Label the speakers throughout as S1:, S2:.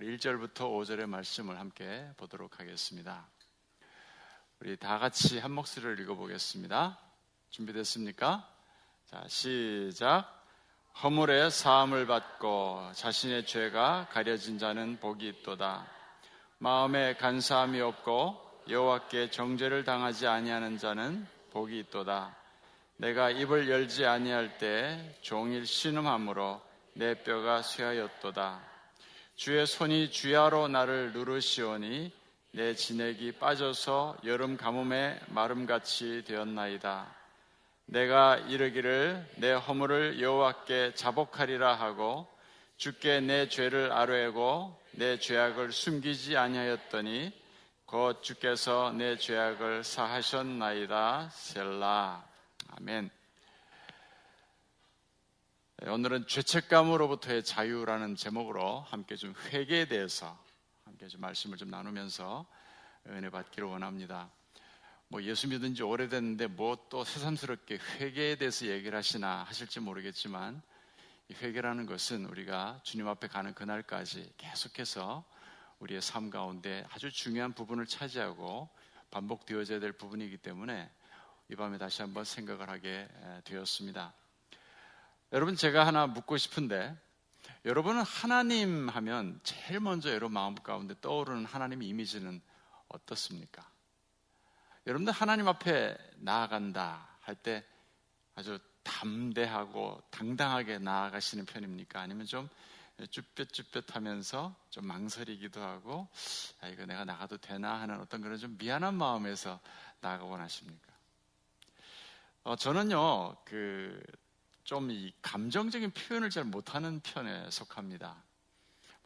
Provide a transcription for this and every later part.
S1: 우리 1절부터 5절의 말씀을 함께 보도록 하겠습니다. 우리 다 같이 한 목소리를 읽어보겠습니다. 준비됐습니까? 자, 시작. 허물의 사함을 받고 자신의 죄가 가려진 자는 복이 있도다. 마음에 간사함이 없고 여호와께 정죄를 당하지 아니하는 자는 복이 있도다. 내가 입을 열지 아니할 때 종일 신음함으로 내 뼈가 쇠하였도다. 주의 손이 주야로 나를 누르시오니 내 진액이 빠져서 여름 가뭄에 마름같이 되었나이다. 내가 이르기를 내 허물을 여호와께 자복하리라 하고 주께 내 죄를 아뢰고 내 죄악을 숨기지 아니하였더니 곧 주께서 내 죄악을 사하셨나이다. 셀라. 아멘. 오늘은 죄책감으로부터의 자유라는 제목으로 함께 좀 회개에 대해서 함께 좀 말씀을 좀 나누면서 은혜 받기를 원합니다. 예수 믿은 지 오래됐는데 또 새삼스럽게 회개에 대해서 얘기를 하실지 모르겠지만, 이 회개라는 것은 우리가 주님 앞에 가는 그날까지 계속해서 우리의 삶 가운데 아주 중요한 부분을 차지하고 반복되어져야 될 부분이기 때문에 이 밤에 다시 한번 생각을 하게 되었습니다. 여러분, 제가 하나 묻고 싶은데, 여러분은 하나님 하면 제일 먼저 여러분 마음 가운데 떠오르는 하나님의 이미지는 어떻습니까? 여러분들 하나님 앞에 나아간다 할 때 아주 담대하고 당당하게 나아가시는 편입니까? 아니면 좀 쭈뼛쭈뼛하면서 좀 망설이기도 하고, 이거 내가 나가도 되나 하는 어떤 그런 좀 미안한 마음에서 나아가곤 하십니까? 저는요, 좀 이 감정적인 표현을 잘 못하는 편에 속합니다.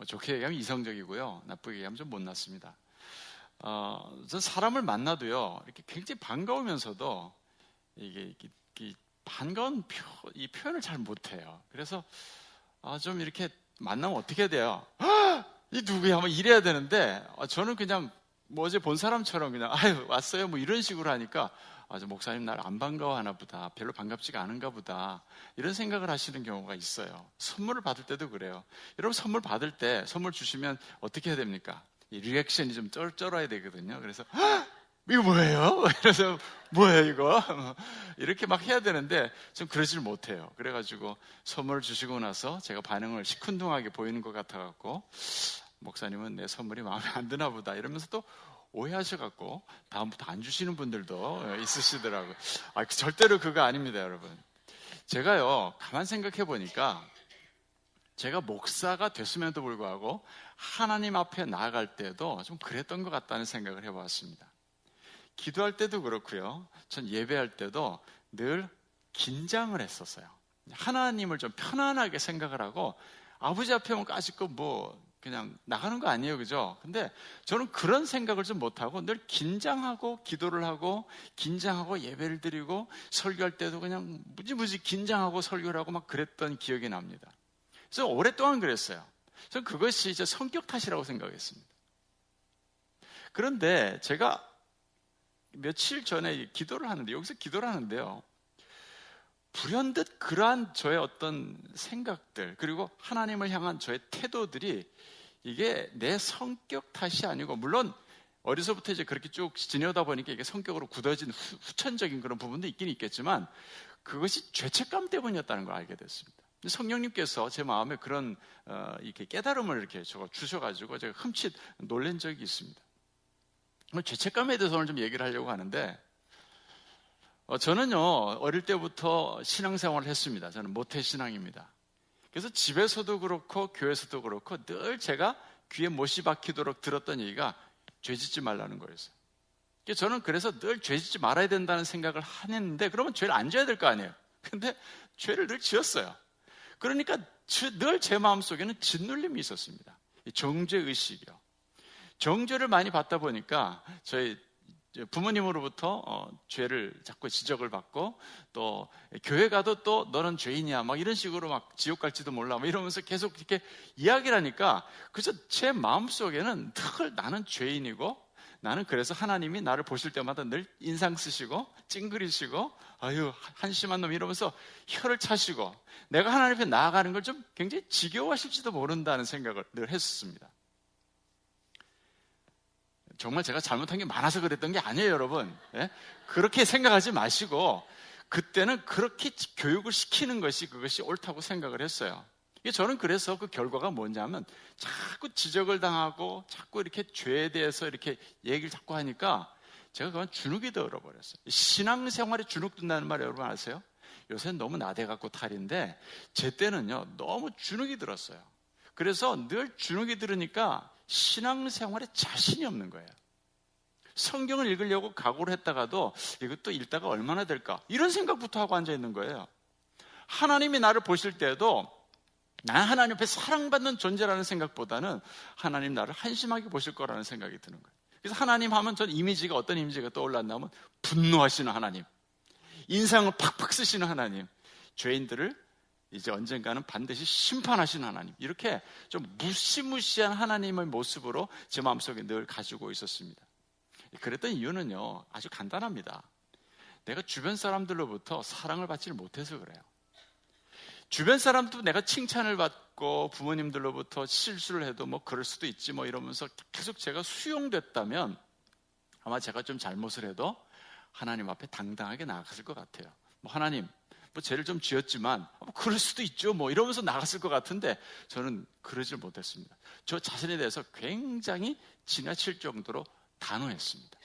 S1: 좋게 얘기하면 이성적이고요, 나쁘게 얘기하면 좀 못났습니다. 전 사람을 만나도요, 이렇게 굉장히 반가우면서도 이게 반가운 이 표현을 잘 못해요. 그래서 좀 이렇게 만나면 어떻게 해야 돼요? 이 누구야? 한번 이래야 되는데, 저는 그냥 어제 본 사람처럼 그냥 아유 왔어요 이런 식으로 하니까, 저 목사님 날 안 반가워하나 보다, 별로 반갑지가 않은가 보다, 이런 생각을 하시는 경우가 있어요. 선물을 받을 때도 그래요. 여러분, 선물 받을 때 선물 주시면 어떻게 해야 됩니까? 이 리액션이 좀 쩔쩔어야 되거든요. 그래서 이거 뭐예요? 그래서 뭐예요 이거? 이렇게 막 해야 되는데 좀 그러질 못해요. 그래가지고 선물을 주시고 나서 제가 반응을 시큰둥하게 보이는 것 같아갖고, 목사님은 내 선물이 마음에 안 드나 보다 이러면서 또 오해하셔갖고 다음부터 안 주시는 분들도 있으시더라고요. 절대로 그거 아닙니다, 여러분. 제가요, 가만 생각해 보니까 제가 목사가 됐음에도 불구하고 하나님 앞에 나아갈 때도 좀 그랬던 것 같다는 생각을 해보았습니다. 기도할 때도 그렇고요, 전 예배할 때도 늘 긴장을 했었어요. 하나님을 좀 편안하게 생각을 하고, 아버지 앞에 오면 까짓거 그냥 나가는 거 아니에요, 그죠? 근데 저는 그런 생각을 좀 못하고 늘 긴장하고 기도를 하고 긴장하고 예배를 드리고, 설교할 때도 그냥 무지무지 긴장하고 설교를 하고 막 그랬던 기억이 납니다. 그래서 오랫동안 그랬어요. 저는 그것이 이제 성격 탓이라고 생각했습니다. 그런데 제가 며칠 전에 기도를 하는데, 여기서 기도를 하는데요, 불현듯 그러한 저의 어떤 생각들, 그리고 하나님을 향한 저의 태도들이 이게 내 성격 탓이 아니고, 물론 어려서부터 이제 그렇게 쭉 지내다 보니까 이게 성격으로 굳어진 후천적인 그런 부분도 있긴 있겠지만, 그것이 죄책감 때문이었다는 걸 알게 됐습니다. 성령님께서 제 마음에 그런 이렇게 깨달음을 이렇게 주셔가지고 제가 흠칫 놀란 적이 있습니다. 죄책감에 대해서 오늘 좀 얘기를 하려고 하는데, 저는요, 어릴 때부터 신앙생활을 했습니다. 저는 모태신앙입니다. 그래서 집에서도 그렇고 교회에서도 그렇고 늘 제가 귀에 못이 박히도록 들었던 얘기가 죄 짓지 말라는 거였어요. 저는 그래서 늘 죄 짓지 말아야 된다는 생각을 했는데, 그러면 죄를 안 져야 될 거 아니에요. 근데 죄를 늘 지었어요. 그러니까 늘 제 마음속에는 짓눌림이 있었습니다. 정죄의식이요. 정죄를 많이 받다 보니까 저희 부모님으로부터 죄를 자꾸 지적을 받고, 또 교회 가도 또 너는 죄인이야 막 이런 식으로 막 지옥 갈지도 몰라 막 이러면서 계속 이렇게 이야기를 하니까, 그래서 제 마음속에는 늘 나는 죄인이고, 나는 그래서 하나님이 나를 보실 때마다 늘 인상 쓰시고 찡그리시고 아유 한심한 놈 이러면서 혀를 차시고, 내가 하나님 앞에 나아가는 걸 좀 굉장히 지겨워하실지도 모른다는 생각을 늘 했었습니다. 정말 제가 잘못한 게 많아서 그랬던 게 아니에요, 여러분. 예? 그렇게 생각하지 마시고 그때는 그렇게 교육을 시키는 것이 그것이 옳다고 생각을 했어요. 저는 그래서 그 결과가 뭐냐면 자꾸 지적을 당하고 자꾸 이렇게 죄에 대해서 이렇게 얘기를 자꾸 하니까 제가 그만 주눅이 들어버렸어요. 신앙생활에 주눅 든다는 말 여러분 아세요? 요새는 너무 나대갖고 탈인데 제 때는요 너무 주눅이 들었어요. 그래서 늘 주눅이 들으니까 신앙생활에 자신이 없는 거예요. 성경을 읽으려고 각오를 했다가도 이것도 읽다가 얼마나 될까 이런 생각부터 하고 앉아있는 거예요. 하나님이 나를 보실 때도 난 하나님 앞에 사랑받는 존재라는 생각보다는 하나님 나를 한심하게 보실 거라는 생각이 드는 거예요. 그래서 하나님 하면 전 이미지가 어떤 이미지가 떠올랐냐면 분노하시는 하나님, 인상을 팍팍 쓰시는 하나님, 죄인들을 이제 언젠가는 반드시 심판하시는 하나님, 이렇게 좀 무시무시한 하나님의 모습으로 제 마음속에 늘 가지고 있었습니다. 그랬던 이유는요 아주 간단합니다. 내가 주변 사람들로부터 사랑을 받지 못해서 그래요. 주변 사람도 내가 칭찬을 받고 부모님들로부터 실수를 해도 뭐 그럴 수도 있지 뭐 이러면서 계속 제가 수용됐다면 아마 제가 좀 잘못을 해도 하나님 앞에 당당하게 나아갔을 것 같아요. 뭐 하나님 뭐 죄를 좀 지었지만 뭐 그럴 수도 있죠 뭐 이러면서 나갔을 것 같은데 저는 그러질 못했습니다. 저 자신에 대해서 굉장히 지나칠 정도로 단호했습니다.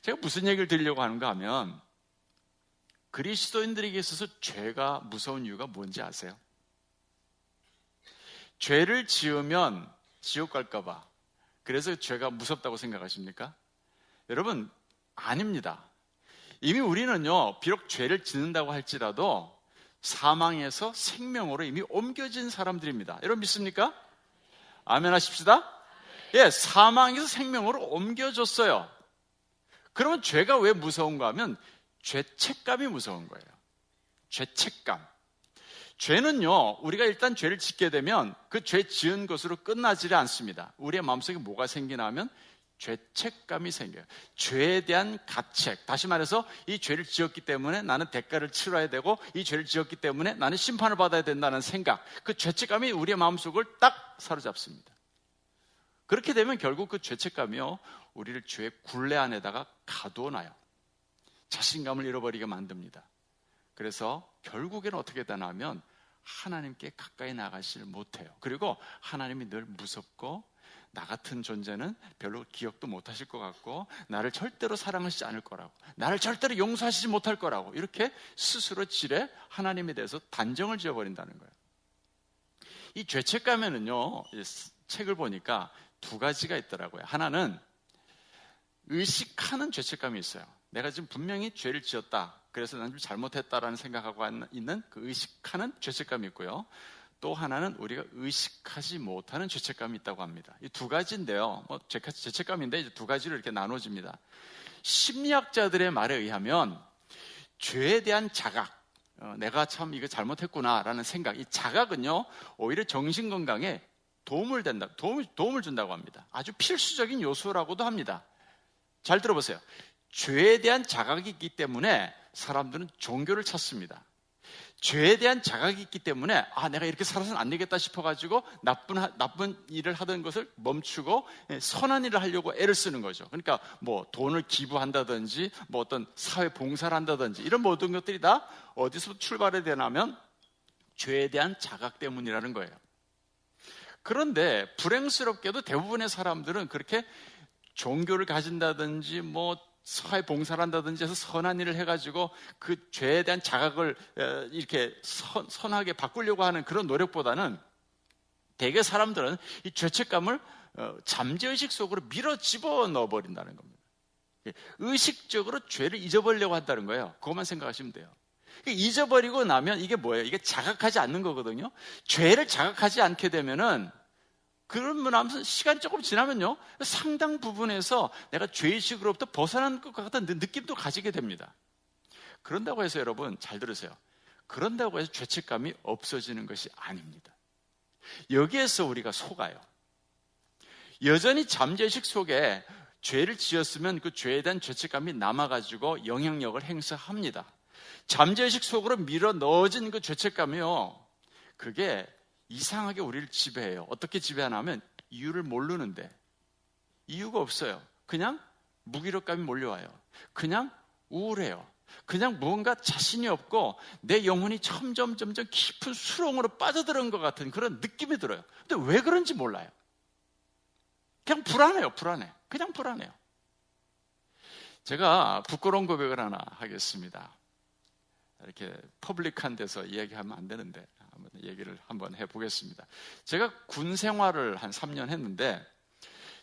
S1: 제가 무슨 얘기를 드리려고 하는가 하면 그리스도인들에게 있어서 죄가 무서운 이유가 뭔지 아세요? 죄를 지으면 지옥 갈까 봐 그래서 죄가 무섭다고 생각하십니까? 여러분 아닙니다. 이미 우리는요 비록 죄를 짓는다고 할지라도 사망에서 생명으로 이미 옮겨진 사람들입니다. 여러분 믿습니까? 아멘 하십시다. 예, 사망에서 생명으로 옮겨졌어요. 그러면 죄가 왜 무서운가 하면 죄책감이 무서운 거예요. 죄책감. 죄는요 우리가 일단 죄를 짓게 되면 그 죄 지은 것으로 끝나지 않습니다. 우리의 마음속에 뭐가 생기나 하면 죄책감이 생겨요. 죄에 대한 가책. 다시 말해서 이 죄를 지었기 때문에 나는 대가를 치러야 되고 이 죄를 지었기 때문에 나는 심판을 받아야 된다는 생각, 그 죄책감이 우리의 마음속을 딱 사로잡습니다. 그렇게 되면 결국 그 죄책감이요 우리를 죄의 굴레 안에다가 가두어놔요. 자신감을 잃어버리게 만듭니다. 그래서 결국에는 어떻게 되냐면 하나님께 가까이 나가질 못해요. 그리고 하나님이 늘 무섭고 나 같은 존재는 별로 기억도 못하실 것 같고 나를 절대로 사랑하시지 않을 거라고, 나를 절대로 용서하시지 못할 거라고 이렇게 스스로 지레 하나님에 대해서 단정을 지어버린다는 거예요. 이 죄책감에는요 책을 보니까 두 가지가 있더라고요. 하나는 의식하는 죄책감이 있어요. 내가 지금 분명히 죄를 지었다. 그래서 난 좀 잘못했다라는 생각하고 있는 그 의식하는 죄책감이 있고요. 또 하나는 우리가 의식하지 못하는 죄책감이 있다고 합니다. 이 두 가지인데요. 죄책감인데 이제 두 가지로 이렇게 나눠집니다. 심리학자들의 말에 의하면 죄에 대한 자각, 내가 참 이거 잘못했구나라는 생각, 이 자각은요 오히려 정신 건강에 도움을 준다고 합니다. 아주 필수적인 요소라고도 합니다. 잘 들어보세요. 죄에 대한 자각이 있기 때문에 사람들은 종교를 찾습니다. 죄에 대한 자각이 있기 때문에 내가 이렇게 살아서는 안 되겠다 싶어가지고 나쁜 일을 하던 것을 멈추고 선한 일을 하려고 애를 쓰는 거죠. 그러니까 뭐 돈을 기부한다든지 뭐 어떤 사회 봉사를 한다든지 이런 모든 것들이 다 어디서 출발이 되냐면 죄에 대한 자각 때문이라는 거예요. 그런데 불행스럽게도 대부분의 사람들은 그렇게 종교를 가진다든지 뭐 사회 봉사를 한다든지 해서 선한 일을 해가지고 그 죄에 대한 자각을 이렇게 선하게 바꾸려고 하는 그런 노력보다는 대개 사람들은 이 죄책감을 잠재의식 속으로 밀어 집어넣어 버린다는 겁니다. 의식적으로 죄를 잊어버리려고 한다는 거예요. 그것만 생각하시면 돼요. 잊어버리고 나면 이게 뭐예요? 이게 자각하지 않는 거거든요. 죄를 자각하지 않게 되면은 그러면 시간이 조금 지나면요 상당 부분에서 내가 죄의식으로부터 벗어난 것 같은 느낌도 가지게 됩니다. 그런다고 해서 여러분 잘 들으세요. 그런다고 해서 죄책감이 없어지는 것이 아닙니다. 여기에서 우리가 속아요. 여전히 잠재의식 속에 죄를 지었으면 그 죄에 대한 죄책감이 남아가지고 영향력을 행사합니다. 잠재의식 속으로 밀어 넣어진 그 죄책감이요 그게 이상하게 우리를 지배해요. 어떻게 지배하냐면 이유를 모르는데 이유가 없어요. 그냥 무기력감이 몰려와요. 그냥 우울해요. 그냥 무언가 자신이 없고 내 영혼이 점점 깊은 수렁으로 빠져들은 것 같은 그런 느낌이 들어요. 근데 왜 그런지 몰라요. 그냥 불안해요. 그냥 불안해요. 제가 부끄러운 고백을 하나 하겠습니다. 이렇게 퍼블릭한 데서 이야기하면 안 되는데 한번 얘기를 한번 해보겠습니다. 제가 군 생활을 한 3년 했는데,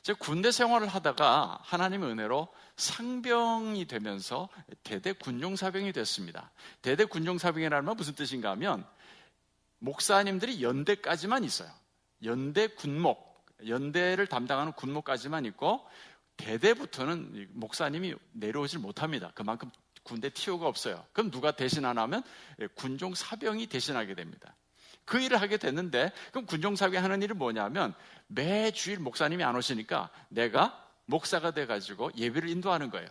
S1: 제가 군대 생활을 하다가 하나님의 은혜로 상병이 되면서 대대 군종사병이 됐습니다. 대대 군종사병이라는 건 무슨 뜻인가 하면, 목사님들이 연대까지만 있어요. 연대 군목, 연대를 담당하는 군목까지만 있고, 대대부터는 목사님이 내려오질 못합니다. 그만큼 군대 티오가 없어요. 그럼 누가 대신하냐면 군종사병이 대신하게 됩니다. 그 일을 하게 됐는데, 그럼 군종사병이 하는 일은 뭐냐면, 매주일 목사님이 안 오시니까 내가 목사가 돼가지고 예배를 인도하는 거예요.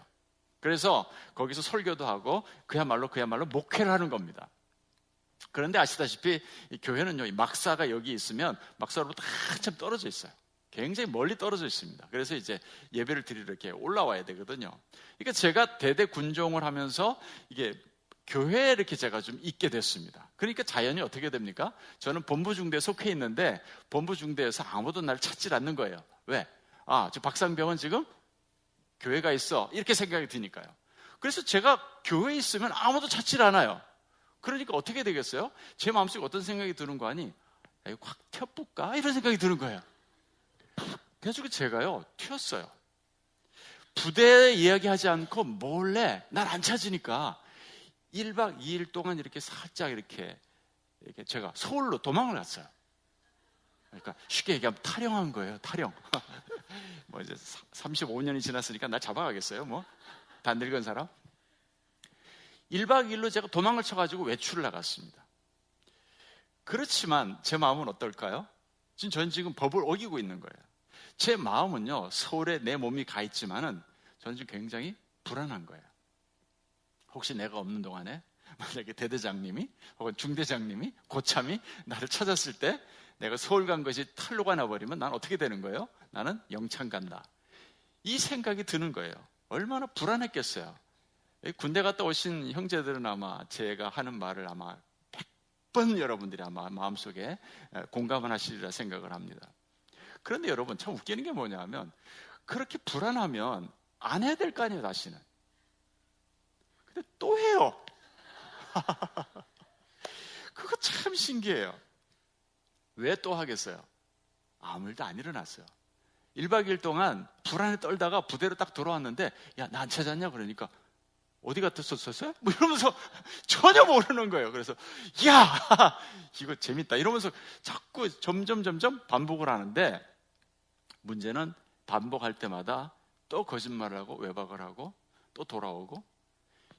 S1: 그래서 거기서 설교도 하고 그야말로 목회를 하는 겁니다. 그런데 아시다시피 이 교회는요, 이 막사가 여기 있으면 막사로부터 한참 떨어져 있어요. 굉장히 멀리 떨어져 있습니다. 그래서 이제 예배를 드리러 이렇게 올라와야 되거든요. 그러니까 제가 대대 군종을 하면서 이게 교회에 이렇게 제가 좀 있게 됐습니다. 그러니까 자연히 어떻게 됩니까? 저는 본부 중대에 속해 있는데 본부 중대에서 아무도 나를 찾질 않는 거예요. 왜? 저 박상병은 지금 교회가 있어, 이렇게 생각이 드니까요. 그래서 제가 교회에 있으면 아무도 찾질 않아요. 그러니까 어떻게 되겠어요? 제 마음속에 어떤 생각이 드는 거 아니? 이거 확 튀어볼까? 이런 생각이 드는 거예요. 그래가지고 제가요 튀었어요. 부대에 이야기하지 않고 몰래 날 안 찾으니까 1박 2일 동안 이렇게 살짝 이렇게 제가 서울로 도망을 갔어요. 그러니까 쉽게 얘기하면 탈영한 거예요. 탈영. 뭐 이제 35년이 지났으니까 날 잡아가겠어요. 뭐 다 늙은 사람. 1박 2일로 제가 도망을 쳐가지고 외출을 나갔습니다. 그렇지만 제 마음은 어떨까요? 저는 지금 법을 어기고 있는 거예요. 제 마음은요, 서울에 내 몸이 가 있지만은 저는 지금 굉장히 불안한 거예요. 혹시 내가 없는 동안에 만약에 대대장님이 혹은 중대장님이 고참이 나를 찾았을 때 내가 서울 간 것이 탈로가 나버리면 난 어떻게 되는 거예요? 나는 영창 간다. 이 생각이 드는 거예요. 얼마나 불안했겠어요. 군대 갔다 오신 형제들은 아마 제가 하는 말을 아마 100번 여러분들이 아마 마음속에 공감을 하시리라 생각을 합니다. 그런데 여러분, 참 웃기는 게 뭐냐면, 그렇게 불안하면 안 해야 될 거 아니에요, 다시는. 근데 또 해요. 그거 참 신기해요. 왜 또 하겠어요? 아무 일도 안 일어났어요. 1박 2일 동안 불안에 떨다가 부대로 딱 돌아왔는데, 야, 나 안 찾았냐? 그러니까, 어디 갔었어요? 뭐 이러면서 전혀 모르는 거예요. 그래서, 야, 이거 재밌다. 이러면서 자꾸 점점 반복을 하는데, 문제는 반복할 때마다 또 거짓말을 하고 외박을 하고 또 돌아오고.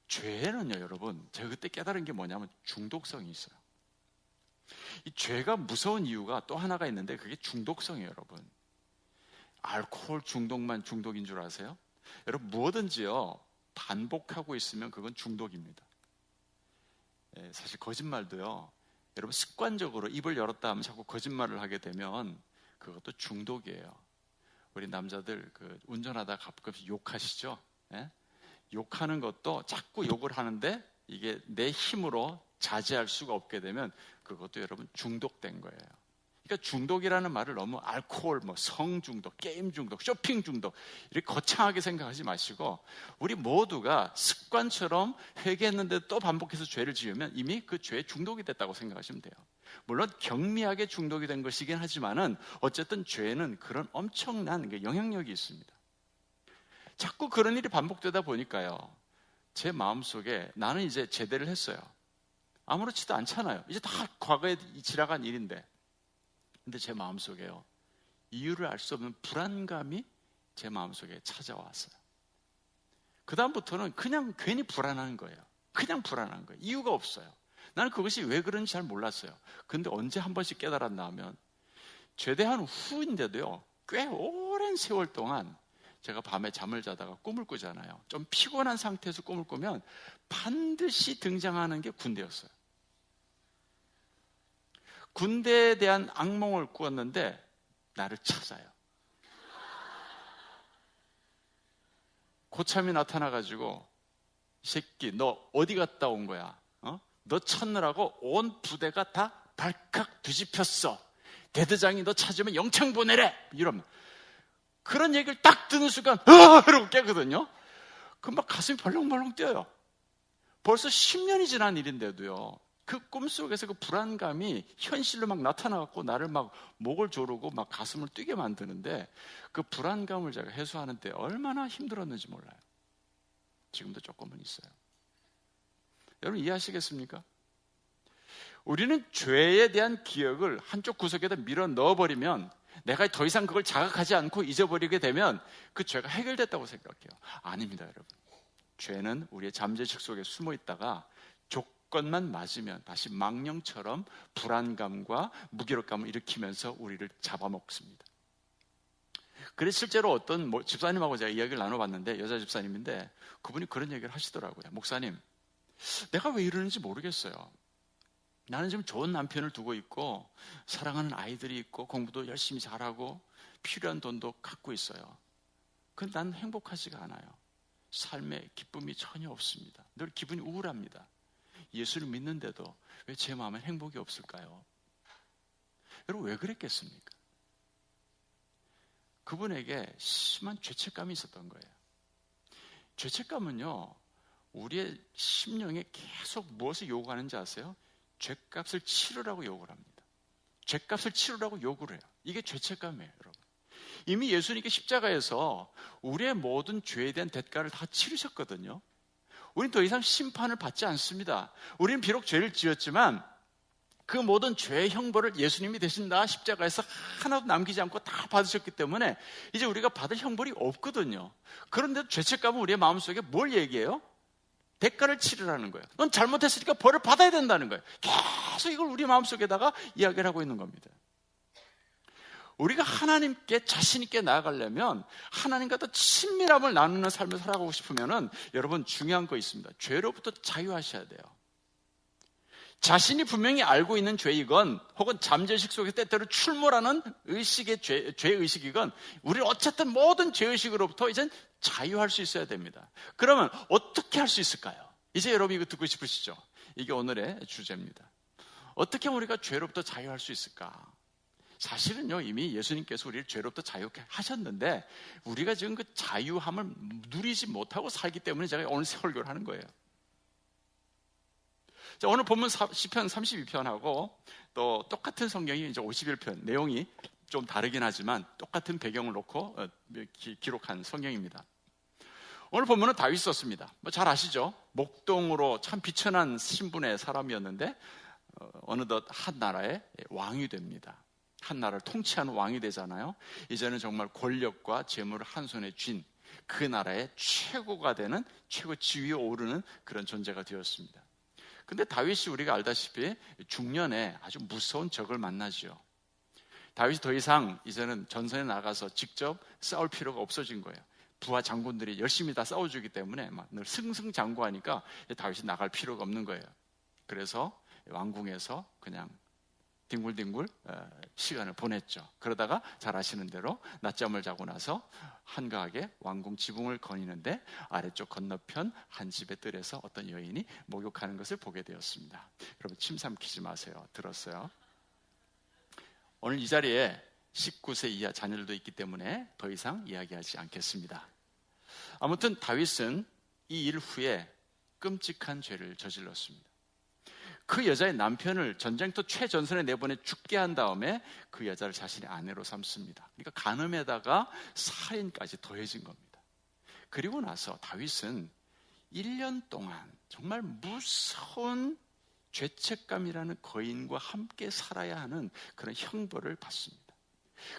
S1: 죄는요, 여러분, 제가 그때 깨달은 게 뭐냐면 중독성이 있어요. 이 죄가 무서운 이유가 또 하나가 있는데, 그게 중독성이에요, 여러분. 알코올 중독만 중독인 줄 아세요? 여러분, 뭐든지요 반복하고 있으면 그건 중독입니다. 사실 거짓말도요, 여러분 습관적으로 입을 열었다 하면 자꾸 거짓말을 하게 되면 그것도 중독이에요. 우리 남자들 운전하다 가끔씩 욕하시죠? 예? 욕하는 것도 자꾸 욕을 하는데 이게 내 힘으로 자제할 수가 없게 되면 그것도 여러분 중독된 거예요. 그러니까 중독이라는 말을 너무 알코올, 성중독, 게임 중독, 쇼핑 중독 이렇게 거창하게 생각하지 마시고, 우리 모두가 습관처럼 회개했는데 또 반복해서 죄를 지으면 이미 그 죄에 중독이 됐다고 생각하시면 돼요. 물론 경미하게 중독이 된 것이긴 하지만은 어쨌든 죄는 그런 엄청난 영향력이 있습니다. 자꾸 그런 일이 반복되다 보니까요, 제 마음속에 나는 이제 제대를 했어요. 아무렇지도 않잖아요. 이제 다 과거에 지나간 일인데. 근데 제 마음속에요, 이유를 알 수 없는 불안감이 제 마음속에 찾아왔어요. 그 다음부터는 그냥 괜히 불안한 거예요. 그냥 불안한 거예요. 이유가 없어요. 나는 그것이 왜 그런지 잘 몰랐어요. 근데 언제 한 번씩 깨달았나 하면, 제대한 후인데도요, 꽤 오랜 세월 동안 제가 밤에 잠을 자다가 꿈을 꾸잖아요. 좀 피곤한 상태에서 꿈을 꾸면 반드시 등장하는 게 군대였어요. 군대에 대한 악몽을 꾸었는데 나를 찾아요. 고참이 나타나가지고 이 새끼 너 어디 갔다 온 거야? 너 찾느라고 온 부대가 다 발칵 뒤집혔어. 대대장이 너 찾으면 영창 보내래. 이러면 그런 얘기를 딱 듣는 순간 이러고 깨거든요. 그럼 막 가슴이 벌렁벌렁 뛰어요. 벌써 10년이 지난 일인데도요. 그 꿈속에서 그 불안감이 현실로 막 나타나갖고 나를 막 목을 조르고 막 가슴을 뛰게 만드는데 그 불안감을 제가 해소하는 데 얼마나 힘들었는지 몰라요. 지금도 조금은 있어요. 여러분 이해하시겠습니까? 우리는 죄에 대한 기억을 한쪽 구석에다 밀어 넣어버리면 내가 더 이상 그걸 자각하지 않고 잊어버리게 되면 그 죄가 해결됐다고 생각해요. 아닙니다, 여러분. 죄는 우리의 잠재의식 속에 숨어 있다가 조건만 맞으면 다시 망령처럼 불안감과 무기력감을 일으키면서 우리를 잡아먹습니다. 그래서 실제로 어떤 집사님하고 제가 이야기를 나눠봤는데, 여자 집사님인데 그분이 그런 얘기를 하시더라고요. 목사님, 내가 왜 이러는지 모르겠어요. 나는 지금 좋은 남편을 두고 있고 사랑하는 아이들이 있고 공부도 열심히 잘하고 필요한 돈도 갖고 있어요. 근데 난 행복하지가 않아요. 삶에 기쁨이 전혀 없습니다. 늘 기분이 우울합니다. 예수를 믿는데도 왜 제 마음에 행복이 없을까요? 여러분 왜 그랬겠습니까? 그분에게 심한 죄책감이 있었던 거예요. 죄책감은요, 우리의 심령에 계속 무엇을 요구하는지 아세요? 죄값을 치르라고 요구를 합니다. 죄값을 치르라고 요구를 해요. 이게 죄책감이에요, 여러분. 이미 예수님께 십자가에서 우리의 모든 죄에 대한 대가를 다 치르셨거든요. 우린 더 이상 심판을 받지 않습니다. 우리는 비록 죄를 지었지만 그 모든 죄의 형벌을 예수님이 대신 다 십자가에서 하나도 남기지 않고 다 받으셨기 때문에 이제 우리가 받을 형벌이 없거든요. 그런데 죄책감은 우리의 마음속에 뭘 얘기해요? 대가를 치르라는 거예요. 넌 잘못했으니까 벌을 받아야 된다는 거예요. 계속 이걸 우리 마음속에다가 이야기를 하고 있는 겁니다. 우리가 하나님께 자신 있게 나아가려면 하나님과 더 친밀함을 나누는 삶을 살아가고 싶으면은 여러분 중요한 거 있습니다. 죄로부터 자유하셔야 돼요. 자신이 분명히 알고 있는 죄이건 혹은 잠재의식 속에 때때로 출몰하는 의식의 죄의식이건 우리는 어쨌든 모든 죄의식으로부터 이젠 자유할 수 있어야 됩니다. 그러면 어떻게 할 수 있을까요? 이제 여러분 이거 듣고 싶으시죠? 이게 오늘의 주제입니다. 어떻게 우리가 죄로부터 자유할 수 있을까? 사실은요, 이미 예수님께서 우리를 죄로부터 자유케 하셨는데 우리가 지금 그 자유함을 누리지 못하고 살기 때문에 제가 오늘 설교를 하는 거예요. 자, 오늘 본문 시편 32편하고 또 똑같은 성경이 이제 51편, 내용이 좀 다르긴 하지만 똑같은 배경을 놓고 기록한 성경입니다. 오늘 본문은 다윗이 썼습니다. 잘 아시죠? 목동으로 참 비천한 신분의 사람이었는데 어느덧 한 나라의 왕이 됩니다. 한 나라를 통치하는 왕이 되잖아요. 이제는 정말 권력과 재물을 한 손에 쥔 그 나라의 최고가 되는, 최고 지위에 오르는 그런 존재가 되었습니다. 근데 다윗이 우리가 알다시피 중년에 아주 무서운 적을 만나죠. 다윗이 더 이상 이제는 전선에 나가서 직접 싸울 필요가 없어진 거예요. 부하 장군들이 열심히 다 싸워주기 때문에 막 늘 승승장구하니까 다윗이 나갈 필요가 없는 거예요. 그래서 왕궁에서 그냥 뒹굴뒹굴 시간을 보냈죠. 그러다가 잘 아시는 대로 낮잠을 자고 나서 한가하게 왕궁 지붕을 거니는데 아래쪽 건너편 한 집의 뜰에서 어떤 여인이 목욕하는 것을 보게 되었습니다. 여러분 침 삼키지 마세요. 들었어요? 오늘 이 자리에 19세 이하 자녀들도 있기 때문에 더 이상 이야기하지 않겠습니다. 아무튼 다윗은 이 일 후에 끔찍한 죄를 저질렀습니다. 그 여자의 남편을 전쟁터 최전선에 내보내 죽게 한 다음에 그 여자를 자신의 아내로 삼습니다. 그러니까 간음에다가 살인까지 더해진 겁니다. 그리고 나서 다윗은 1년 동안 정말 무서운 죄책감이라는 거인과 함께 살아야 하는 그런 형벌을 받습니다.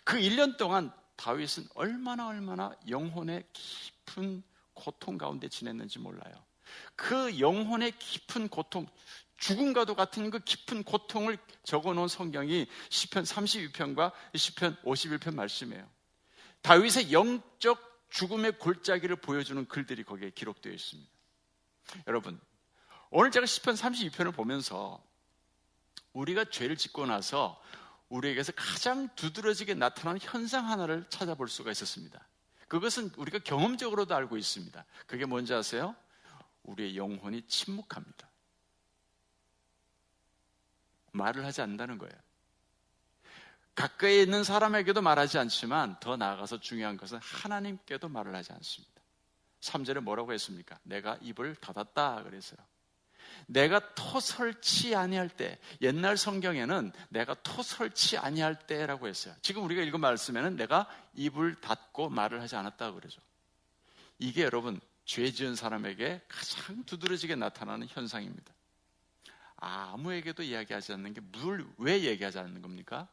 S1: 그 1년 동안 다윗은 얼마나 영혼의 깊은 고통 가운데 지냈는지 몰라요. 그 영혼의 깊은 고통, 죽음과도 같은 그 깊은 고통을 적어놓은 성경이 시편 32편과 시편 51편 말씀이에요. 다윗의 영적 죽음의 골짜기를 보여주는 글들이 거기에 기록되어 있습니다. 여러분, 오늘 제가 시편 32편을 보면서 우리가 죄를 짓고 나서 우리에게서 가장 두드러지게 나타나는 현상 하나를 찾아볼 수가 있었습니다. 그것은 우리가 경험적으로도 알고 있습니다. 그게 뭔지 아세요? 우리의 영혼이 침묵합니다. 말을 하지 않는다는 거예요. 가까이 있는 사람에게도 말하지 않지만 더 나아가서 중요한 것은 하나님께도 말을 하지 않습니다. 3절에 뭐라고 했습니까? 내가 입을 닫았다 그랬어요. 내가 토설치 아니할 때, 옛날 성경에는 내가 토설치 아니할 때라고 했어요. 지금 우리가 읽은 말씀에는 내가 입을 닫고 말을 하지 않았다 그러죠. 이게 여러분 죄 지은 사람에게 가장 두드러지게 나타나는 현상입니다. 아무에게도 이야기하지 않는 게 왜 얘기하지 않는 겁니까?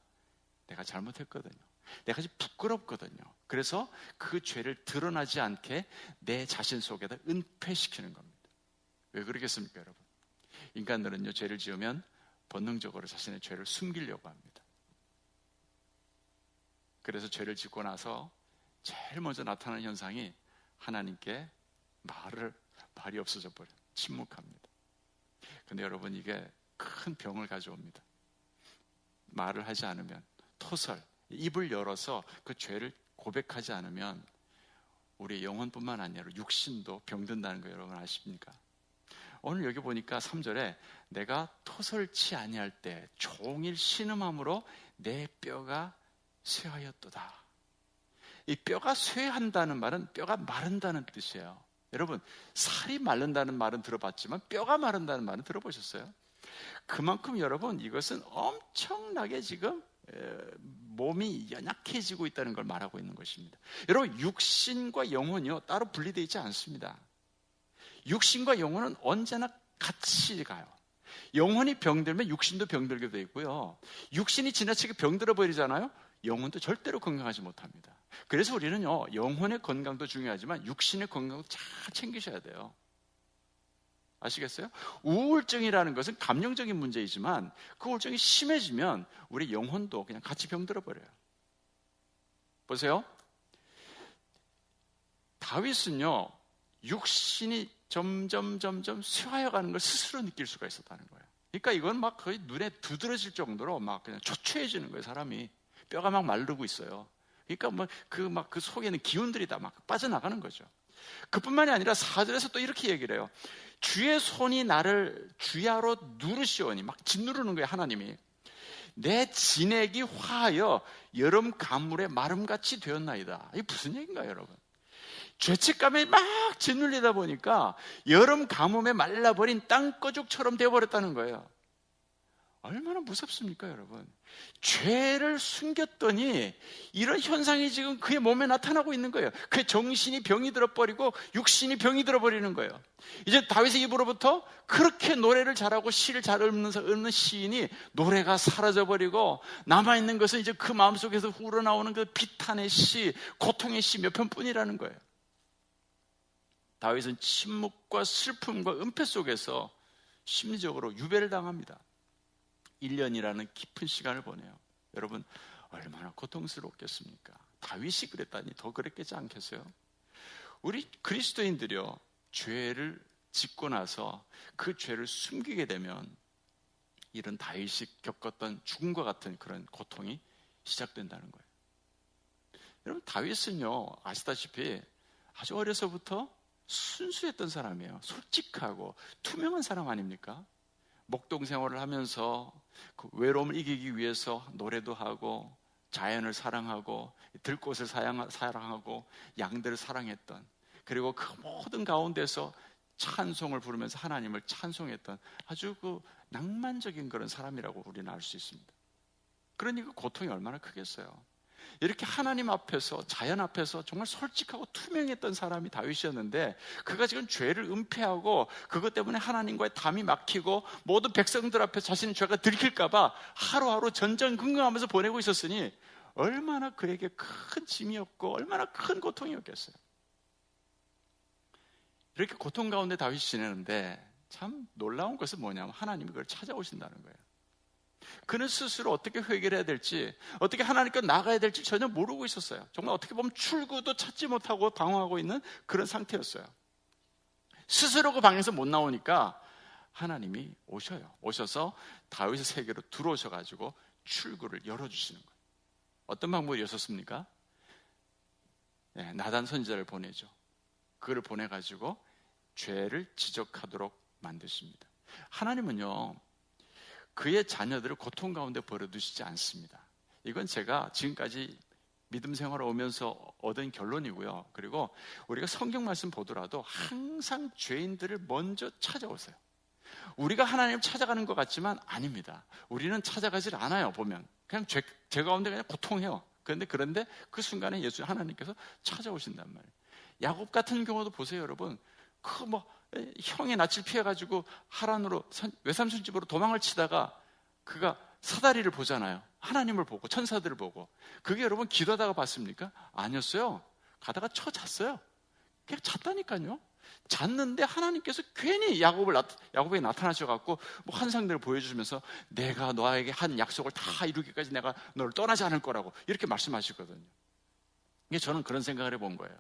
S1: 내가 잘못했거든요. 내가 지금 부끄럽거든요. 그래서 그 죄를 드러나지 않게 내 자신 속에다 은폐시키는 겁니다. 왜 그러겠습니까, 여러분? 인간들은요, 죄를 지으면 본능적으로 자신의 죄를 숨기려고 합니다. 그래서 죄를 짓고 나서 제일 먼저 나타나는 현상이 하나님께 말이 없어져 버려요. 침묵합니다. 근데 여러분, 이게 큰 병을 가져옵니다. 말을 하지 않으면, 토설, 입을 열어서 그 죄를 고백하지 않으면 우리 영혼뿐만 아니라 육신도 병든다는 거 여러분 아십니까? 오늘 여기 보니까 3절에 내가 토설치 아니할 때 종일 신음함으로 내 뼈가 쇠하였도다. 이 뼈가 쇠한다는 말은 뼈가 마른다는 뜻이에요. 여러분, 살이 마른다는 말은 들어봤지만 뼈가 마른다는 말은 들어보셨어요? 그만큼 여러분, 이것은 엄청나게 지금 몸이 연약해지고 있다는 걸 말하고 있는 것입니다. 여러분, 육신과 영혼이요 따로 분리되어 있지 않습니다. 육신과 영혼은 언제나 같이 가요. 영혼이 병들면 육신도 병들게 되어 있고요, 육신이 지나치게 병들어 버리잖아요. 영혼도 절대로 건강하지 못합니다. 그래서 우리는요, 영혼의 건강도 중요하지만 육신의 건강도 잘 챙기셔야 돼요. 아시겠어요? 우울증이라는 것은 감정적인 문제이지만 그 우울증이 심해지면 우리 영혼도 그냥 같이 병들어 버려요. 보세요. 다윗은요, 육신이 점점 쇠하여가는 걸 스스로 느낄 수가 있었다는 거예요. 그러니까 이건 막 거의 눈에 두드러질 정도로 막 그냥 초췌해지는 거예요. 사람이 뼈가 막 마르고 있어요. 그러니까 그 속에는 기운들이 다 막 빠져나가는 거죠. 그뿐만이 아니라 4절에서 또 이렇게 얘기를 해요. 주의 손이 나를 주야로 누르시오니, 막 짓누르는 거예요. 하나님이 내 진액이 화하여 여름 가물의 마름같이 되었나이다. 이게 무슨 얘기인가요, 여러분? 죄책감에 막 짓눌리다 보니까 여름 가뭄에 말라버린 땅거죽처럼 되어버렸다는 거예요. 얼마나 무섭습니까, 여러분? 죄를 숨겼더니 이런 현상이 지금 그의 몸에 나타나고 있는 거예요. 그의 정신이 병이 들어버리고 육신이 병이 들어버리는 거예요. 이제 다윗의 입으로부터 그렇게 노래를 잘하고 시를 잘 읊는 시인이 노래가 사라져버리고 남아있는 것은 이제 그 마음속에서 우러나오는 그 비탄의 시, 고통의 시 몇 편뿐이라는 거예요. 다윗은 침묵과 슬픔과 은폐 속에서 심리적으로 유배를 당합니다. 1년이라는 깊은 시간을 보내요. 여러분, 얼마나 고통스럽겠습니까? 다윗이 그랬다니 더 그랬겠지 않겠어요? 우리 그리스도인들이요, 죄를 짓고 나서 그 죄를 숨기게 되면 이런 다윗이 겪었던 죽음과 같은 그런 고통이 시작된다는 거예요. 여러분, 다윗은요, 아시다시피 아주 어려서부터 순수했던 사람이에요. 솔직하고 투명한 사람 아닙니까? 목동 생활을 하면서 그 외로움을 이기기 위해서 노래도 하고 자연을 사랑하고 들꽃을 사랑하고 양들을 사랑했던, 그리고 그 모든 가운데서 찬송을 부르면서 하나님을 찬송했던 아주 그 낭만적인 그런 사람이라고 우리는 알 수 있습니다. 그러니 그 고통이 얼마나 크겠어요. 이렇게 하나님 앞에서, 자연 앞에서 정말 솔직하고 투명했던 사람이 다윗이었는데, 그가 지금 죄를 은폐하고 그것 때문에 하나님과의 담이 막히고 모든 백성들 앞에 자신의 죄가 들킬까봐 하루하루 전전긍긍하면서 보내고 있었으니 얼마나 그에게 큰 짐이었고 얼마나 큰 고통이었겠어요. 이렇게 고통 가운데 다윗이 지내는데 참 놀라운 것은 뭐냐면 하나님이 그걸 찾아오신다는 거예요. 그는 스스로 어떻게 회개해야 될지, 어떻게 하나님께 나가야 될지 전혀 모르고 있었어요. 정말 어떻게 보면 출구도 찾지 못하고 방황하고 있는 그런 상태였어요. 스스로 그 방에서 못 나오니까 하나님이 오셔서 다윗의 세계로 들어오셔가지고 출구를 열어주시는 거예요. 어떤 방법이었습니까? 나단 선지자를 보내죠. 그를 보내가지고 죄를 지적하도록 만드십니다. 하나님은요, 그의 자녀들을 고통 가운데 버려두시지 않습니다. 이건 제가 지금까지 믿음 생활을 오면서 얻은 결론이고요. 그리고 우리가 성경 말씀 보더라도 항상 죄인들을 먼저 찾아오세요. 우리가 하나님을 찾아가는 것 같지만 아닙니다. 우리는 찾아가질 않아요. 보면 그냥 죄 가운데 그냥 고통해요. 그런데 그 순간에 예수 하나님께서 찾아오신단 말이에요. 야곱 같은 경우도 보세요, 여러분. 형의 낯을 피해가지고 하란으로 외삼촌 집으로 도망을 치다가 그가 사다리를 보잖아요. 하나님을 보고 천사들을 보고. 그게 여러분 기도하다가 봤습니까? 아니었어요. 가다가 잤어요. 그냥 잤다니까요. 잤는데 하나님께서 괜히 야곱에게 나타나셔갖고 환상들을 보여주면서 내가 너에게 한 약속을 다 이루기까지 내가 너를 떠나지 않을 거라고 이렇게 말씀하시거든요. 이게 저는 그런 생각을 해본 거예요.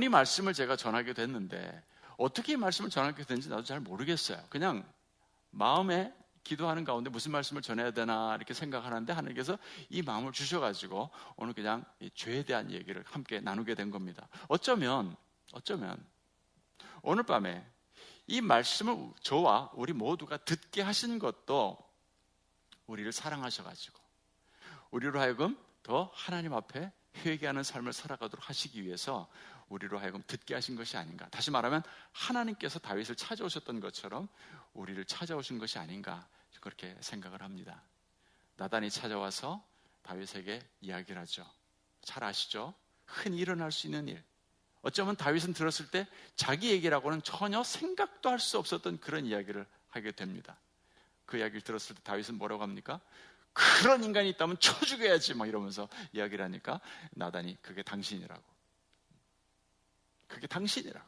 S1: 이 말씀을 제가 전하게 됐는데 어떻게 이 말씀을 전하게 됐는지 나도 잘 모르겠어요. 그냥 마음에 기도하는 가운데 무슨 말씀을 전해야 되나 이렇게 생각하는데 하나님께서 이 마음을 주셔가지고 오늘 그냥 이 죄에 대한 얘기를 함께 나누게 된 겁니다. 어쩌면 오늘 밤에 이 말씀을 저와 우리 모두가 듣게 하신 것도 우리를 사랑하셔가지고 우리로 하여금 더 하나님 앞에 회개하는 삶을 살아가도록 하시기 위해서 우리로 하여금 듣게 하신 것이 아닌가. 다시 말하면 하나님께서 다윗을 찾아오셨던 것처럼 우리를 찾아오신 것이 아닌가 그렇게 생각을 합니다. 나단이 찾아와서 다윗에게 이야기를 하죠. 잘 아시죠? 흔히 일어날 수 있는 일. 어쩌면 다윗은 들었을 때 자기 얘기라고는 전혀 생각도 할 수 없었던 그런 이야기를 하게 됩니다. 그 이야기를 들었을 때 다윗은 뭐라고 합니까? 그런 인간이 있다면 쳐 죽여야지 이러면서 이야기를 하니까 나단이 그게 당신이라고. 그게 당신이라고.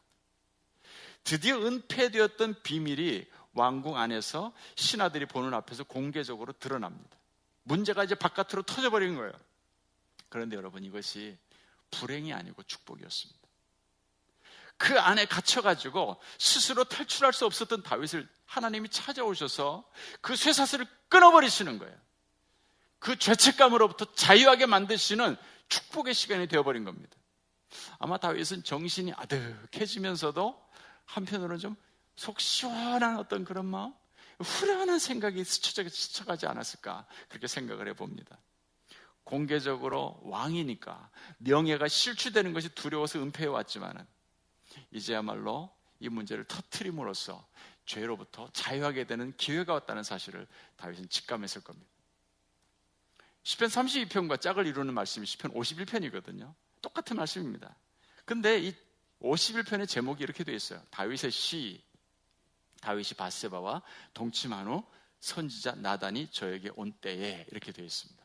S1: 드디어 은폐되었던 비밀이 왕궁 안에서 신하들이 보는 앞에서 공개적으로 드러납니다. 문제가 이제 바깥으로 터져버린 거예요. 그런데 여러분 이것이 불행이 아니고 축복이었습니다. 그 안에 갇혀가지고 스스로 탈출할 수 없었던 다윗을 하나님이 찾아오셔서 그 쇠사슬을 끊어버리시는 거예요. 그 죄책감으로부터 자유하게 만드시는 축복의 시간이 되어버린 겁니다. 아마 다윗은 정신이 아득해지면서도 한편으로는 좀 속 시원한 어떤 그런 마음, 후련한 생각이 스쳐가지 않았을까 그렇게 생각을 해봅니다. 공개적으로 왕이니까 명예가 실추되는 것이 두려워서 은폐해왔지만은 이제야말로 이 문제를 터뜨림으로써 죄로부터 자유하게 되는 기회가 왔다는 사실을 다윗은 직감했을 겁니다. 시편 32편과 짝을 이루는 말씀이 시편 51편이거든요. 똑같은 말씀입니다. 근데 이 51편의 제목이 이렇게 되어 있어요. 다윗의 시, 다윗이 밧세바와 동침한 후 선지자 나단이 저에게 온 때에 이렇게 되어 있습니다.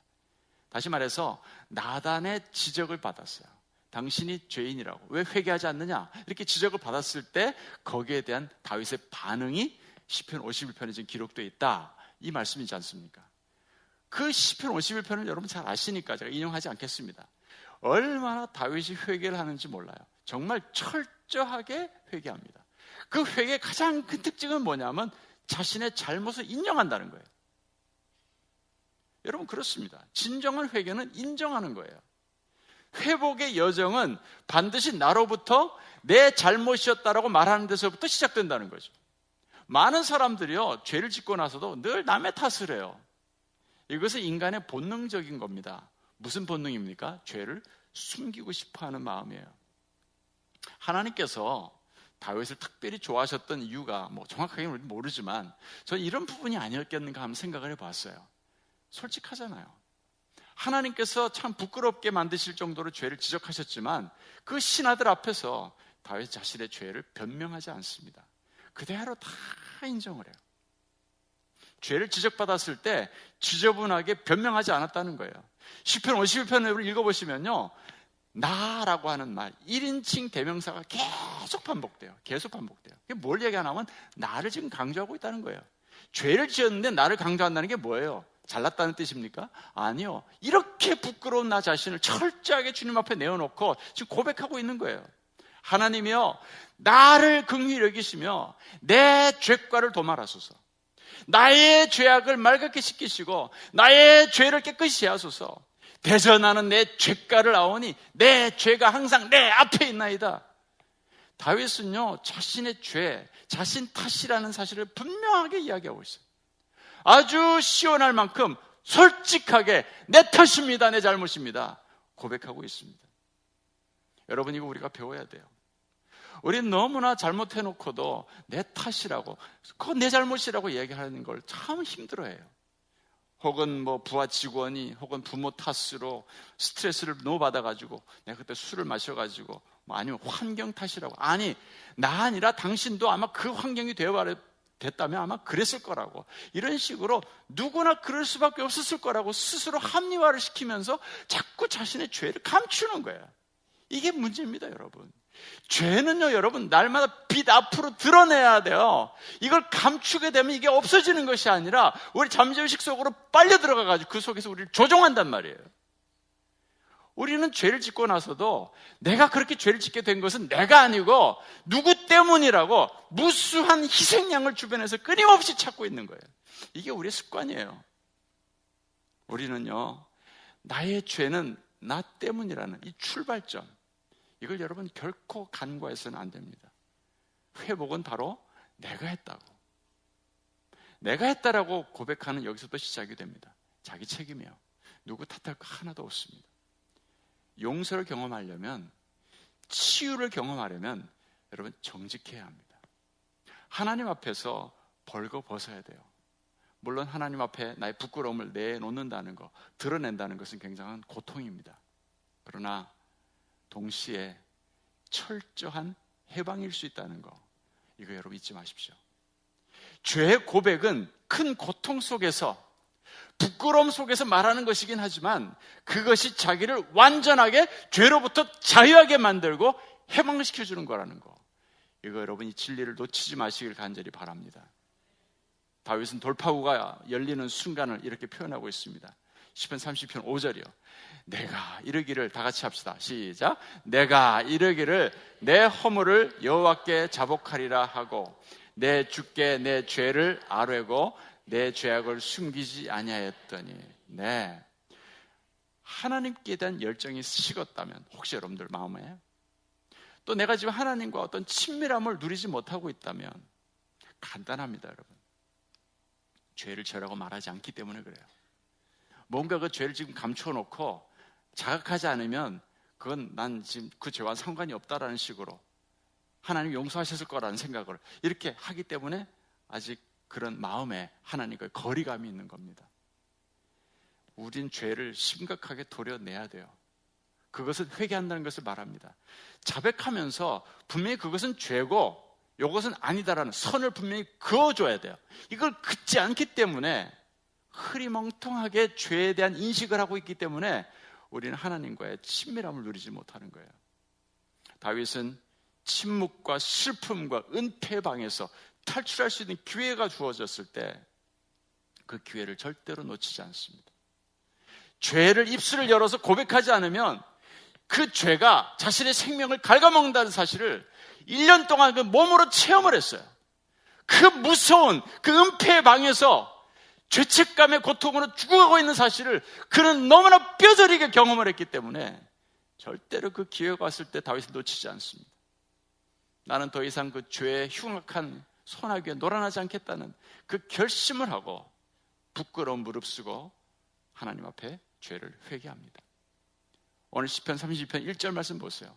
S1: 다시 말해서 나단의 지적을 받았어요. 당신이 죄인이라고 왜 회개하지 않느냐 이렇게 지적을 받았을 때 거기에 대한 다윗의 반응이 시편 51편에 지금 기록되어 있다 이 말씀이지 않습니까? 그 시편 51편을 여러분 잘 아시니까 제가 인용하지 않겠습니다. 얼마나 다윗이 회개를 하는지 몰라요. 정말 철저하게 회개합니다. 그 회개의 가장 큰 특징은 뭐냐면 자신의 잘못을 인정한다는 거예요. 여러분 그렇습니다. 진정한 회개는 인정하는 거예요. 회복의 여정은 반드시 나로부터 내 잘못이었다라고 말하는 데서부터 시작된다는 거죠. 많은 사람들이요 죄를 짓고 나서도 늘 남의 탓을 해요. 이것은 인간의 본능적인 겁니다. 무슨 본능입니까? 죄를 숨기고 싶어하는 마음이에요. 하나님께서 다윗을 특별히 좋아하셨던 이유가 정확하게는 모르지만 저는 이런 부분이 아니었겠는가 하는 생각을 해봤어요. 솔직하잖아요. 하나님께서 참 부끄럽게 만드실 정도로 죄를 지적하셨지만 그 신하들 앞에서 다윗 자신의 죄를 변명하지 않습니다. 그대로 다 인정을 해요. 죄를 지적받았을 때 지저분하게 변명하지 않았다는 거예요. 시편 51편을 읽어보시면요 나라고 하는 말 1인칭 대명사가 계속 반복돼요. 그게 뭘 얘기하냐면 나를 지금 강조하고 있다는 거예요. 죄를 지었는데 나를 강조한다는 게 뭐예요? 잘났다는 뜻입니까? 아니요. 이렇게 부끄러운 나 자신을 철저하게 주님 앞에 내어놓고 지금 고백하고 있는 거예요. 하나님이여 나를 긍휼히 여기시며 내 죄과를 도말하소서. 나의 죄악을 말갛게 씻기시고 나의 죄를 깨끗이 하소서. 대전하는 내 죄가를 아오니 내 죄가 항상 내 앞에 있나이다. 다윗은요, 자신의 죄, 자신 탓이라는 사실을 분명하게 이야기하고 있어요. 아주 시원할 만큼 솔직하게 내 탓입니다, 내 잘못입니다 고백하고 있습니다. 여러분, 이거 우리가 배워야 돼요. 우리는 너무나 잘못해놓고도 내 탓이라고, 그거 내 잘못이라고 얘기하는 걸 참 힘들어해요. 혹은 뭐 부하 직원이 혹은 부모 탓으로 스트레스를 너무 받아가지고 내가 그때 술을 마셔가지고 뭐 아니면 환경 탓이라고, 아니 나 아니라 당신도 아마 그 환경이 됐다면 아마 그랬을 거라고, 이런 식으로 누구나 그럴 수밖에 없었을 거라고 스스로 합리화를 시키면서 자꾸 자신의 죄를 감추는 거예요. 이게 문제입니다, 여러분. 죄는요, 여러분, 날마다 빛 앞으로 드러내야 돼요. 이걸 감추게 되면 이게 없어지는 것이 아니라 우리 잠재의식 속으로 빨려 들어가가지고 그 속에서 우리를 조종한단 말이에요. 우리는 죄를 짓고 나서도 내가 그렇게 죄를 짓게 된 것은 내가 아니고 누구 때문이라고 무수한 희생양을 주변에서 끊임없이 찾고 있는 거예요. 이게 우리의 습관이에요. 우리는요, 나의 죄는 나 때문이라는 이 출발점, 이걸 여러분 결코 간과해서는 안 됩니다. 회복은 바로 내가 했다고, 내가 했다라고 고백하는 여기서부터 시작이 됩니다. 자기 책임이에요. 누구 탓할 거 하나도 없습니다. 용서를 경험하려면, 치유를 경험하려면 여러분 정직해야 합니다. 하나님 앞에서 벌거벗어야 돼요. 물론 하나님 앞에 나의 부끄러움을 내놓는다는 거, 드러낸다는 것은 굉장한 고통입니다. 그러나 동시에 철저한 해방일 수 있다는 거, 이거 여러분 잊지 마십시오. 죄의 고백은 큰 고통 속에서, 부끄러움 속에서 말하는 것이긴 하지만 그것이 자기를 완전하게 죄로부터 자유하게 만들고 해방시켜주는 거라는 거, 이거 여러분 이 진리를 놓치지 마시길 간절히 바랍니다. 다윗은 돌파구가 열리는 순간을 이렇게 표현하고 있습니다. 시편 30편 5절이요. 내가 이르기를, 다 같이 합시다. 시작. 내가 이르기를 내 허물을 여호와께 자복하리라 하고 내 주께 내 죄를 아뢰고 내 죄악을 숨기지 아니하였더니. 네, 하나님께 대한 열정이 식었다면, 혹시 여러분들 마음에 또 내가 지금 하나님과 어떤 친밀함을 누리지 못하고 있다면, 간단합니다, 여러분. 죄를 죄라고 말하지 않기 때문에 그래요. 뭔가 그 죄를 지금 감춰놓고 자각하지 않으면 그건 난 지금 그 죄와 상관이 없다라는 식으로 하나님 용서하셨을 거라는 생각을 이렇게 하기 때문에 아직 그런 마음에 하나님과의 거리감이 있는 겁니다. 우린 죄를 심각하게 도려내야 돼요. 그것은 회개한다는 것을 말합니다. 자백하면서 분명히 그것은 죄고 이것은 아니다라는 선을 분명히 그어줘야 돼요. 이걸 긋지 않기 때문에 흐리멍텅하게 죄에 대한 인식을 하고 있기 때문에 우리는 하나님과의 친밀함을 누리지 못하는 거예요. 다윗은 침묵과 슬픔과 은폐의 방에서 탈출할 수 있는 기회가 주어졌을 때 그 기회를 절대로 놓치지 않습니다. 죄를 입술을 열어서 고백하지 않으면 그 죄가 자신의 생명을 갉아먹는다는 사실을 1년 동안 그 몸으로 체험을 했어요. 그 무서운 그 은폐의 방에서 죄책감의 고통으로 죽어가고 있는 사실을 그는 너무나 뼈저리게 경험을 했기 때문에 절대로 그 기회가 왔을 때 다윗은 놓치지 않습니다. 나는 더 이상 그 죄의 흉악한 소나기에 놀아나지 않겠다는 그 결심을 하고 부끄러운 무릅쓰고 하나님 앞에 죄를 회개합니다. 오늘 시편 30편 1절 말씀 보세요.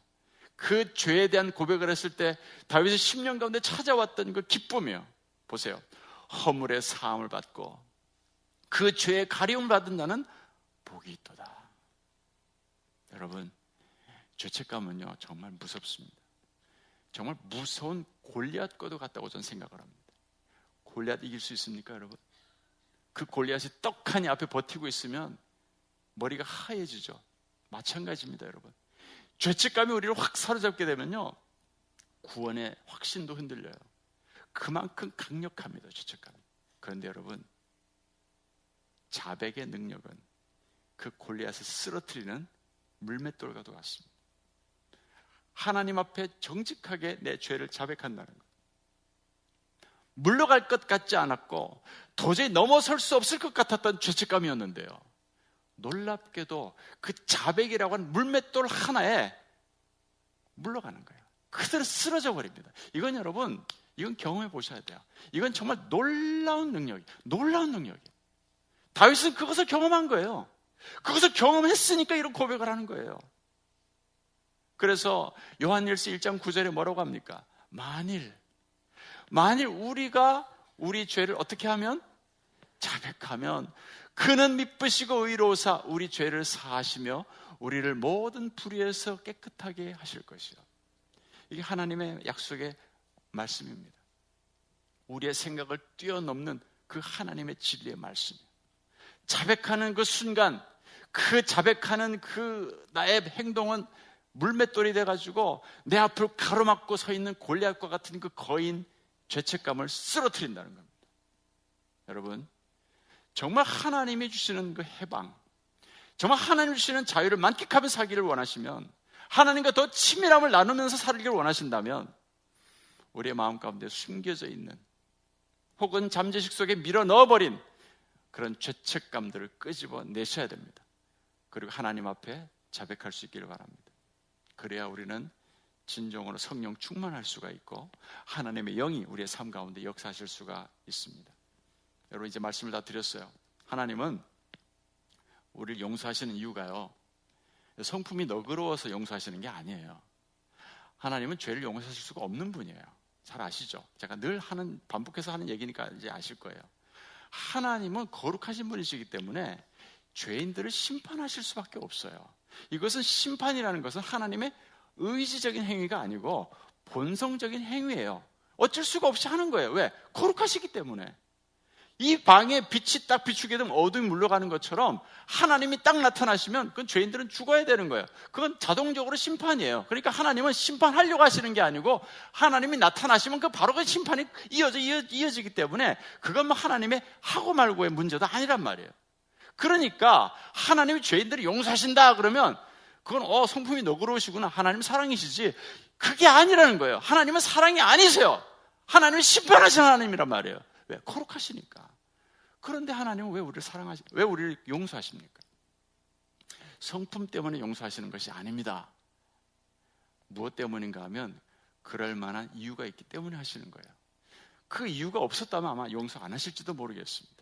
S1: 그 죄에 대한 고백을 했을 때 다윗의 심령 가운데 찾아왔던 그 기쁨이요, 보세요. 허물의 사함을 받고 그 죄의 가리움을 받은 나는 복이 있도다. 여러분, 죄책감은요 정말 무섭습니다. 정말 무서운 골리앗과도 같다고 저는 생각을 합니다. 골리앗 이길 수 있습니까, 여러분? 그 골리앗이 떡하니 앞에 버티고 있으면 머리가 하얘지죠. 마찬가지입니다, 여러분. 죄책감이 우리를 확 사로잡게 되면요 구원의 확신도 흔들려요. 그만큼 강력합니다, 죄책감이. 그런데 여러분, 자백의 능력은 그 골리앗을 쓰러뜨리는 물맷돌과도 같습니다. 하나님 앞에 정직하게 내 죄를 자백한다는 것. 물러갈 것 같지 않았고 도저히 넘어설 수 없을 것 같았던 죄책감이었는데요, 놀랍게도 그 자백이라고 하는 물맷돌 하나에 물러가는 거예요. 그대로 쓰러져 버립니다. 이건 여러분, 이건 경험해 보셔야 돼요. 이건 정말 놀라운 능력이에요. 다윗은 그것을 경험한 거예요. 그것을 경험했으니까 이런 고백을 하는 거예요. 그래서 요한일서 1장 9절에 뭐라고 합니까? 만일 우리가 우리 죄를 어떻게 하면? 자백하면 그는 미쁘시고 의로우사 우리 죄를 사하시며 우리를 모든 불의에서 깨끗하게 하실 것이요. 이게 하나님의 약속의 말씀입니다. 우리의 생각을 뛰어넘는 그 하나님의 진리의 말씀이에요. 자백하는 그 순간, 그 자백하는 그 나의 행동은 물맷돌이 돼가지고 내 앞을 가로막고 서 있는 골리앗과 같은 그 거인 죄책감을 쓰러뜨린다는 겁니다. 여러분, 정말 하나님이 주시는 그 해방, 정말 하나님이 주시는 자유를 만끽하며 살기를 원하시면, 하나님과 더 친밀함을 나누면서 살기를 원하신다면, 우리의 마음 가운데 숨겨져 있는 혹은 잠재식 속에 밀어 넣어버린 그런 죄책감들을 끄집어 내셔야 됩니다. 그리고 하나님 앞에 자백할 수 있기를 바랍니다. 그래야 우리는 진정으로 성령 충만할 수가 있고 하나님의 영이 우리의 삶 가운데 역사하실 수가 있습니다. 여러분, 이제 말씀을 다 드렸어요. 하나님은 우리를 용서하시는 이유가요, 성품이 너그러워서 용서하시는 게 아니에요. 하나님은 죄를 용서하실 수가 없는 분이에요. 잘 아시죠? 제가 늘 반복해서 하는 얘기니까 이제 아실 거예요. 하나님은 거룩하신 분이시기 때문에 죄인들을 심판하실 수밖에 없어요. 이것은, 심판이라는 것은 하나님의 의지적인 행위가 아니고 본성적인 행위예요. 어쩔 수가 없이 하는 거예요. 왜? 거룩하시기 때문에. 이 방에 빛이 딱 비추게 되면 어둠이 물러가는 것처럼 하나님이 딱 나타나시면 그건 죄인들은 죽어야 되는 거예요. 그건 자동적으로 심판이에요. 그러니까 하나님은 심판하려고 하시는 게 아니고 하나님이 나타나시면 바로 그 심판이 이어지기 때문에 그건 뭐 하나님의 하고 말고의 문제도 아니란 말이에요. 그러니까 하나님이 죄인들을 용서하신다 그러면 그건 성품이 너그러우시구나, 하나님 사랑이시지, 그게 아니라는 거예요. 하나님은 사랑이 아니세요. 하나님은 심판하시는 하나님이란 말이에요. 왜? 거룩하시니까. 그런데 하나님은 왜 우리를 용서하십니까? 성품 때문에 용서하시는 것이 아닙니다. 무엇 때문인가 하면 그럴 만한 이유가 있기 때문에 하시는 거예요. 그 이유가 없었다면 아마 용서 안 하실지도 모르겠습니다.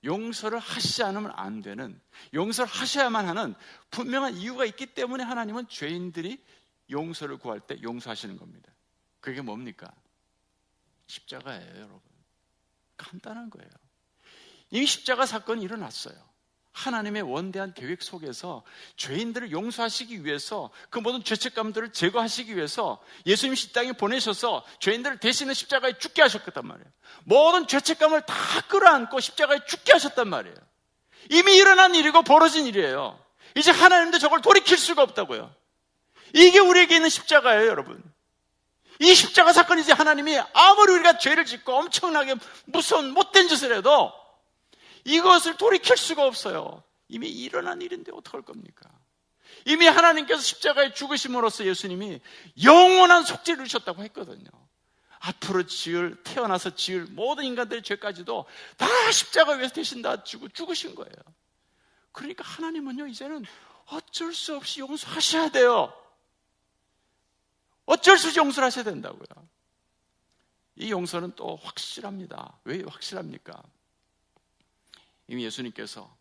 S1: 용서를 하시지 않으면 안 되는, 용서를 하셔야만 하는 분명한 이유가 있기 때문에 하나님은 죄인들이 용서를 구할 때 용서하시는 겁니다. 그게 뭡니까? 십자가예요, 여러분. 간단한 거예요. 이미 십자가 사건이 일어났어요. 하나님의 원대한 계획 속에서 죄인들을 용서하시기 위해서, 그 모든 죄책감들을 제거하시기 위해서 예수님 이 땅에 보내셔서 죄인들을 대신해 십자가에 죽게 하셨단 말이에요. 모든 죄책감을 다 끌어안고 십자가에 죽게 하셨단 말이에요. 이미 일어난 일이고 벌어진 일이에요. 이제 하나님도 저걸 돌이킬 수가 없다고요. 이게 우리에게 있는 십자가예요, 여러분. 이 십자가 사건이 이제 하나님이 아무리 우리가 죄를 짓고 엄청나게 무서운 못된 짓을 해도 이것을 돌이킬 수가 없어요. 이미 일어난 일인데 어떡할 겁니까? 이미 하나님께서 십자가에 죽으심으로써 예수님이 영원한 속죄를 주셨다고 했거든요. 앞으로 태어나서 지을 모든 인간들의 죄까지도 다 십자가 위에서 대신 다 죽으신 거예요. 그러니까 하나님은요, 이제는 어쩔 수 없이 용서하셔야 돼요. 어쩔 수 없이 용서를 하셔야 된다고요. 이 용서는 또 확실합니다. 왜 확실합니까? 이미 예수님께서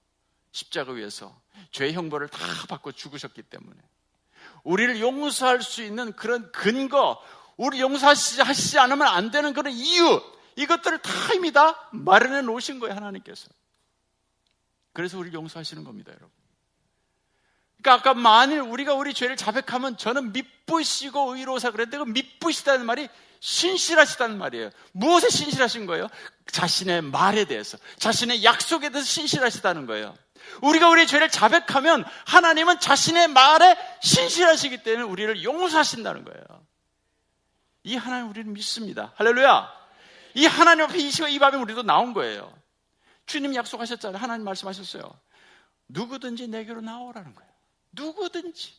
S1: 십자가 위에서 죄의 형벌을 다 받고 죽으셨기 때문에 우리를 용서할 수 있는 그런 근거, 우리 용서하시지 않으면 안 되는 그런 이유, 이것들을 다 이미 다 마련해 놓으신 거예요, 하나님께서. 그래서 우리를 용서하시는 겁니다, 여러분. 그러니까 아까 만일 우리가 우리 죄를 자백하면 저는 미쁘시고 의로우사 그랬는데 그 미쁘시다는 말이 신실하시다는 말이에요. 무엇에 신실하신 거예요? 자신의 말에 대해서, 자신의 약속에 대해서 신실하시다는 거예요. 우리가 우리의 죄를 자백하면 하나님은 자신의 말에 신실하시기 때문에 우리를 용서하신다는 거예요. 이 하나님 우리는 믿습니다. 할렐루야. 이 하나님 앞에 이 시간 이 밤에 우리도 나온 거예요. 주님 약속하셨잖아요. 하나님 말씀하셨어요. 누구든지 내게로 나오라는 거예요. 누구든지,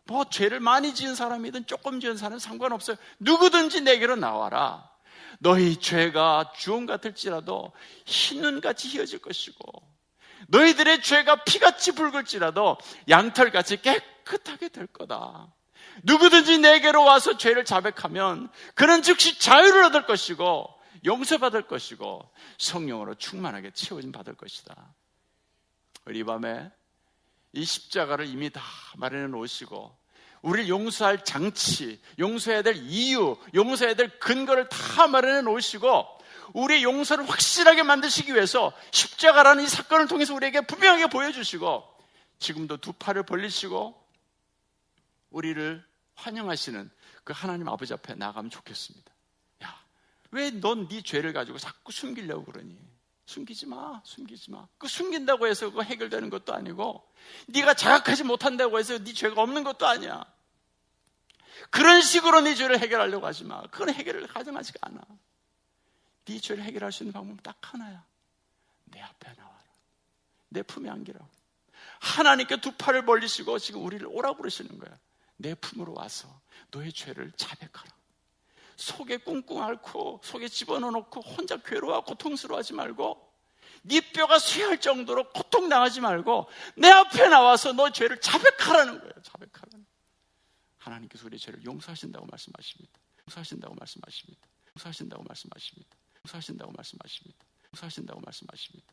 S1: 뭐 죄를 많이 지은 사람이든 조금 지은 사람은 상관없어요. 누구든지 내게로 나와라. 너희 죄가 주홍 같을지라도 흰 눈같이 희어질 것이고 너희들의 죄가 피같이 붉을지라도 양털같이 깨끗하게 될 거다. 누구든지 내게로 와서 죄를 자백하면 그는 즉시 자유를 얻을 것이고 용서받을 것이고 성령으로 충만하게 채워짐 받을 것이다. 우리 이 밤에 이 십자가를 이미 다 마련해 놓으시고 우리를 용서할 장치, 용서해야 될 이유, 용서해야 될 근거를 다 마련해 놓으시고 우리의 용서를 확실하게 만드시기 위해서 십자가라는 이 사건을 통해서 우리에게 분명하게 보여주시고 지금도 두 팔을 벌리시고 우리를 환영하시는 그 하나님 아버지 앞에 나가면 좋겠습니다. 야, 왜 넌 네 죄를 가지고 자꾸 숨기려고 그러니? 숨기지 마. 그 숨긴다고 해서 그거 해결되는 것도 아니고 네가 자각하지 못한다고 해서 네 죄가 없는 것도 아니야. 그런 식으로 네 죄를 해결하려고 하지 마. 그건 해결을 가정하지가 않아. 네 죄를 해결할 수 있는 방법은 딱 하나야. 내 앞에 나와라. 내 품에 안기라고. 하나님께 두 팔을 벌리시고 지금 우리를 오라 부르시는 거야. 내 품으로 와서 너의 죄를 자백하라. 속에 꿍꿍 앓고 속에 집어넣어놓고 혼자 괴로워 고통스러워하지 말고 네 뼈가 쇠할 정도로 고통당하지 말고 내 앞에 나와서 너 죄를 자백하라는 거예요. 자백하라는. 하나님께서 우리의 죄를 용서하신다고 말씀하십니다. 용서하신다고 말씀하십니다. 용서하신다고 말씀하십니다. 용서하신다고 말씀하십니다. 용서하신다고 말씀하십니다.